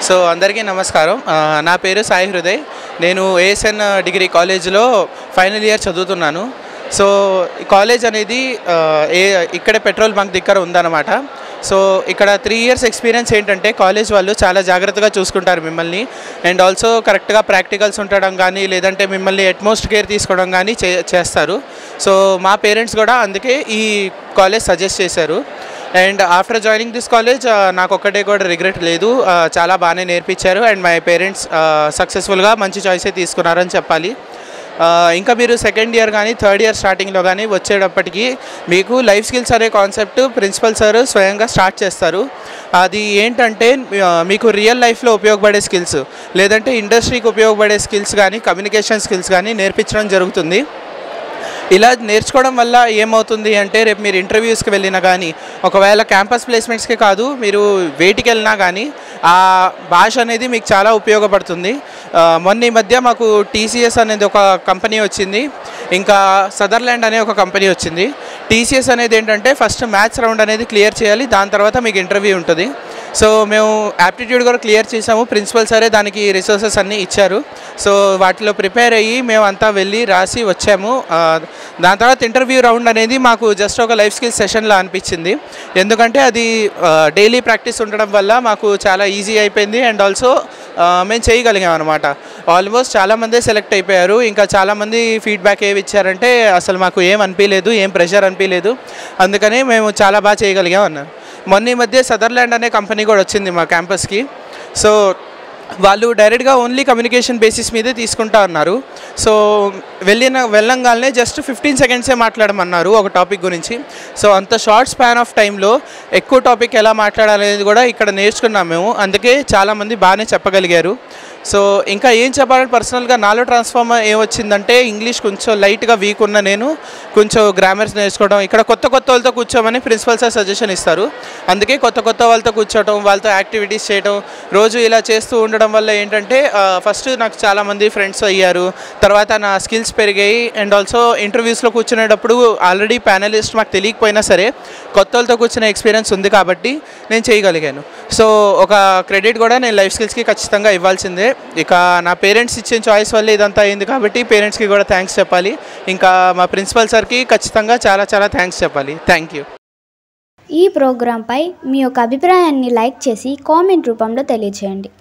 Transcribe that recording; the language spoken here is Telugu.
సో అందరికీ నమస్కారం. నా పేరు సాయి హృదయ్. నేను ఏఎస్ఎన్ డిగ్రీ కాలేజ్లో ఫైనల్ ఇయర్ చదువుతున్నాను. సో ఈ కాలేజ్ అనేది ఇక్కడే పెట్రోల్ బంక్ దగ్గర ఉందన్నమాట. సో ఇక్కడ 3 ఇయర్స్ ఎక్స్పీరియన్స్ ఏంటంటే కాలేజ్ వాళ్ళు చాలా జాగ్రత్తగా చూసుకుంటారు మిమ్మల్ని. అండ్ ఆల్సో కరెక్ట్గా ప్రాక్టికల్స్ ఉండడం కానీ లేదంటే మిమ్మల్ని అట్మోస్ట్ కేర్ తీసుకోవడం కానీ చేస్తారు. సో మా పేరెంట్స్ కూడా అందుకే ఈ కాలేజ్ సజెస్ట్ చేశారు. And after joining this college నాకు ఒక్కటే కూడా రిగ్రెట్ లేదు. చాలా బాగానే నేర్పించారు అండ్ మై పేరెంట్స్ సక్సెస్ఫుల్గా మంచి చాయిసే తీసుకున్నారని చెప్పాలి. ఇంకా మీరు సెకండ్ ఇయర్ కానీ థర్డ్ ఇయర్ స్టార్టింగ్లో కానీ వచ్చేటప్పటికి మీకు లైఫ్ స్కిల్స్ అనే కాన్సెప్ట్ ప్రిన్సిపల్ సార్ స్వయంగా స్టార్ట్ చేస్తారు. అది ఏంటంటే మీకు రియల్ లైఫ్లో ఉపయోగపడే స్కిల్స్ లేదంటే ఇండస్ట్రీకి ఉపయోగపడే స్కిల్స్ కానీ కమ్యూనికేషన్ స్కిల్స్ కానీ నేర్పించడం జరుగుతుంది. ఇలా నేర్చుకోవడం వల్ల ఏమవుతుంది అంటే రేపు మీరు ఇంటర్వ్యూస్కి వెళ్ళినా కానీ ఒకవేళ క్యాంపస్ ప్లేస్మెంట్స్కే కాదు మీరు వేటికి వెళ్ళినా కానీ ఆ భాష అనేది మీకు చాలా ఉపయోగపడుతుంది. మొన్న ఈ మధ్య మాకు టీసీఎస్ అనేది ఒక కంపెనీ వచ్చింది, ఇంకా సదర్లాండ్ అనే ఒక కంపెనీ వచ్చింది. టీసీఎస్ అనేది ఏంటంటే ఫస్ట్ మ్యాథ్స్ రౌండ్ అనేది క్లియర్ చేయాలి, దాని తర్వాత మీకు ఇంటర్వ్యూ ఉంటుంది. సో మేము యాప్టిట్యూడ్ కూడా క్లియర్ చేసాము, ప్రిన్సిపల్ సరే దానికి రిసోర్సెస్ అన్నీ ఇచ్చారు. సో వాటిలో ప్రిపేర్ అయ్యి మేము అంతా వెళ్ళి రాసి వచ్చాము. దాని తర్వాత ఇంటర్వ్యూ రౌండ్ అనేది మాకు జస్ట్ ఒక లైఫ్ స్కిల్స్ సెషన్లా అనిపించింది, ఎందుకంటే అది డైలీ ప్రాక్టీస్ ఉండడం వల్ల మాకు చాలా ఈజీ అయిపోయింది. అండ్ ఆల్సో మేము చేయగలిగాం అనమాట. ఆల్మోస్ట్ చాలామంది సెలెక్ట్ అయిపోయారు. ఇంకా చాలామంది ఫీడ్బ్యాక్ ఏమి ఇచ్చారంటే అసలు మాకు ఏం అనిపించలేదు, ఏం ప్రెషర్ అనిపించలేదు, అందుకని మేము చాలా బాగా చేయగలిగాం అన్నారు. మొన్న ఈ మధ్య సదర్లాండ్ అనే కంపెనీ కూడా వచ్చింది మా క్యాంపస్కి. సో వాళ్ళు డైరెక్ట్గా ఓన్లీ కమ్యూనికేషన్ బేసిస్ మీదే తీసుకుంటా అన్నారు. సో వెళ్ళంగానే జస్ట్ 15 సెకండ్సే మాట్లాడమన్నారు ఒక టాపిక్ గురించి. సో అంత షార్ట్ స్పాన్ ఆఫ్ టైంలో ఎక్కువ టాపిక్ ఎలా మాట్లాడాలనేది కూడా ఇక్కడ నేర్చుకున్నాం మేము, అందుకే చాలామంది బాగానే చెప్పగలిగారు. సో ఇంకా ఏం చెప్పాలంటే పర్సనల్గా నాలో ట్రాన్స్ఫార్మ్ ఏమొచ్చిందంటే ఇంగ్లీష్ కొంచెం లైట్గా వీక్ ఉన్న నేను కొంచెం గ్రామర్స్ నేర్చుకోవడం, ఇక్కడ కొత్త వాళ్ళతో కూర్చోమని ప్రిన్సిపల్ సార్ సజెషన్ ఇస్తారు, అందుకే కొత్త వాళ్ళతో కూర్చోవడం, వాళ్ళతో యాక్టివిటీస్ చేయడం, రోజు ఇలా చేస్తూ ఉండడం వల్ల ఏంటంటే ఫస్ట్ నాకు చాలామంది ఫ్రెండ్స్ అయ్యారు, తర్వాత నా స్కిల్స్ పెరిగాయి. అండ్ ఆల్సో ఇంటర్వ్యూస్లో కూర్చునేటప్పుడు ఆల్రెడీ ప్యానలిస్ట్ మాకు తెలియకపోయినా సరే కొత్త వాళ్ళతో కూర్చునే ఎక్స్పీరియన్స్ ఉంది కాబట్టి నేను చేయగలిగాను. సో ఒక క్రెడిట్ కూడా నేను లైఫ్ స్కిల్స్కి ఖచ్చితంగా ఇవ్వాల్సిందే. ఇక నా పేరెంట్స్ ఇచ్చిన చాయిస్ వల్ల ఇదంతా అయింది కాబట్టి పేరెంట్స్కి కూడా థ్యాంక్స్ చెప్పాలి. ఇంకా మా ప్రిన్సిపల్ సార్కి ఖచ్చితంగా చాలా థ్యాంక్స్ చెప్పాలి. Thank you. ఈ ప్రోగ్రాంపై మీ యొక్క అభిప్రాయాన్ని లైక్ చేసి కామెంట్ రూపంలో తెలియజేయండి.